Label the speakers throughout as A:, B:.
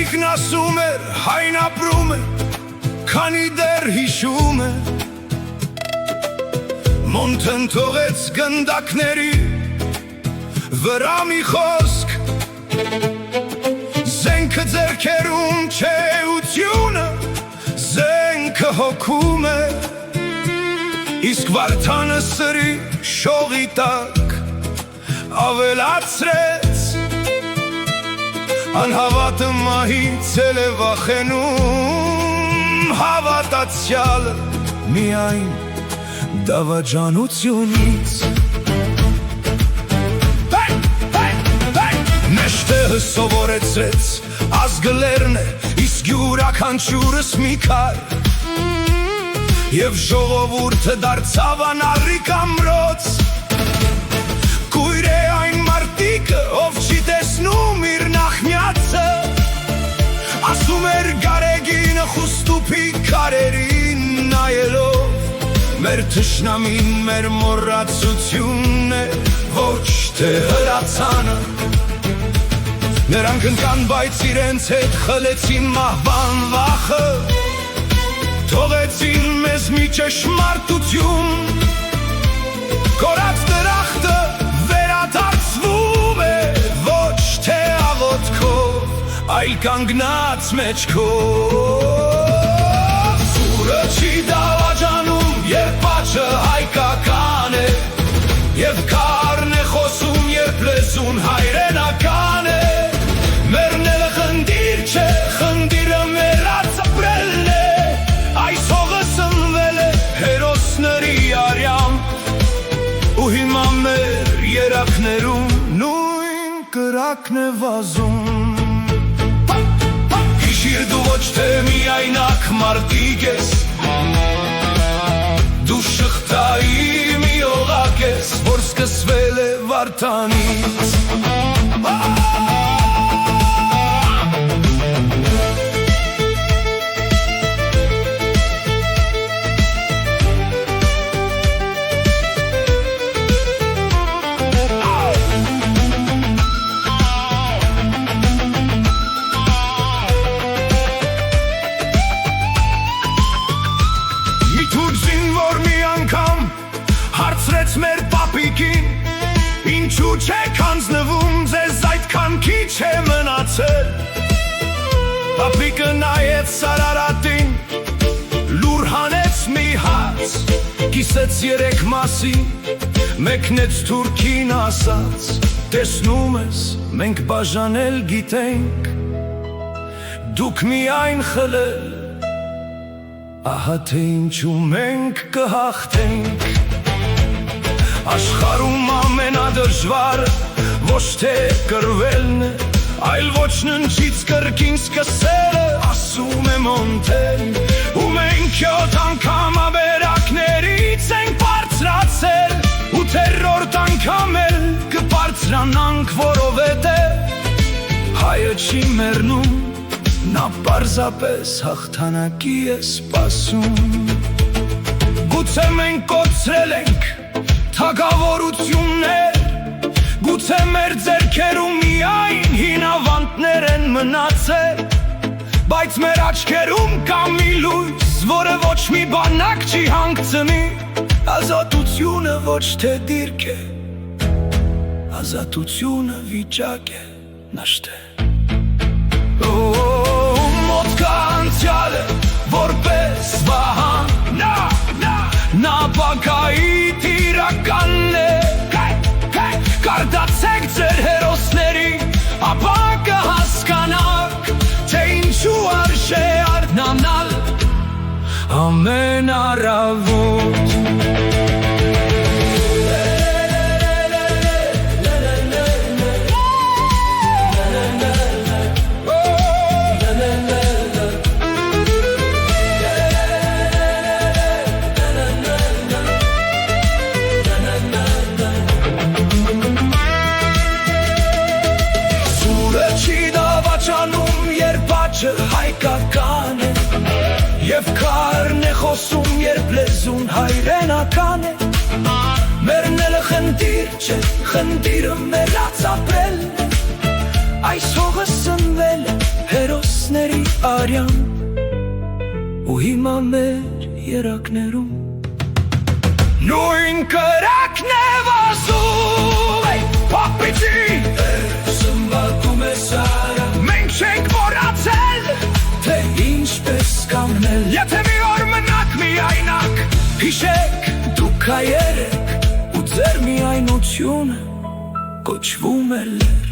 A: Հայրիկն ասում էր, հայն ապրում է, քանի դեռ հիշում է, Մոնթեն թողեց գնդակների վրա մի խոսք, Զենքը ձեռքերում չէ էությունը, Զենքը հոգում է, Իսկ Վարդանը սրի շողի տակ ավելացրեց, Անհավատը մահից էլ է վախենում, Հավատացյալը միայն դավաճանությունից։ Մեջտեղը սովորեցրեց, ազգը լեռն է, իսկ յուրաքանչյուրս մի քար, Եվ ժողովուրդը դարձավ անառիկ ամրոց, Կույր է այն մարդիկը, ով չի տեսնում իր նախնյացը, Ասում էր գարեգինը խուստուփի քարերին նայելով, Մեր թշնամին մեր մոռացությունն է, ոչ թե հրացանը, Նրանք ընկան, բայց իրենց հետ խլեցին մահվան վախը, Թողեցին մեզ մի ճշմարտություն, Կորած դրախտը վերադարձվում է, Ոչ թե աղոթքով, այլ կանգնած մեջքով, Սուրը չի դավաճանում, երբ աչը հայկական է, Եվ քարն է խոսում, երբ լեզուն հայրենական է, Մեռնելը խնդիր չէ, խնդիրը մեռած ապրելն է, Այս հողը սնվել է հերոսների արյամբ, Ու հիմա մեր երակներում նույն կրակն է վազում։ Հիշիր դու ոչ թե միայնակ մարդիկ ես, Դու շղթայի մի օղակ ես, Որ սկսվել է Վարդանից։ Մեր պապիկին, ինչու չեք հանձնվում, ձեզ այդքան քիչ է մնացել, Պապիկը նայեց Սարարատին, լուր հանեց մի հաց, Կիսեց երեք մասի, մեկնեց թուրքին ասաց, Տեսնում ես, մենք բաժանել գիտենք, Դուք միայն խլել, ահա թե ինչու մենք կհաղթենք, Աշխարհում ամենադժվարը ոչ թե կռվելն է, Այլ ոչնչից կրկին սկսելը, ասում է Մոնթեն, Ու մենք 7 անգամ ավերակներից ենք բարձրացել, Ու թերորդ անգամ էլ կբարձրանանք, Որովհետև հայը չի մեռնում, Նա պարզապես հաղթանակի է սպասում։ Գուցե մենք կորցրել ենք թագավորություններ, Գուցե մեր ձեռքերում միայն հին ավանդներ են մնացել, Բայց մեր աչքերում կա մի լույս, Որը ոչ մի բանակ չի հանգցնի, Ազատությունը ոչ թե դիրք է, Ազատությունը վիճակ է, նաշտե։ Մոտ կա անցյալը, որպես վահան, Նա բակայի տիրականն է, Կարդացեք ձեր հերոսներին, ապա կհասկանաք, Թե ինչու արժե արթնանալ ամեն առավոտ։ Հայկական է, և քարն է խոսում, երբ լեզուն հայրենական է, Մեռնելը խնդիր չէ, խնդիրը մեռած ապրելն է, Այս հողը սնվել է հերոս կիզների արյան ու հիմա մեր երակներում նույն կրակն է վազում Պապիճի սմբակում է սարը Մենք չենք մոռացել թե ինչպես կամնել Եթե մի օր մնաք միայնակ Հիշեք դուք հայեր եք ու ձեր միայնությունը կոչվում է լեր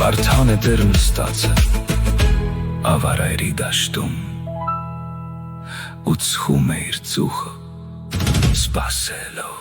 A: Վարդան է դեր նստածը ավարայրի դաշտում ու ծխում է իր ծուխը սպասելով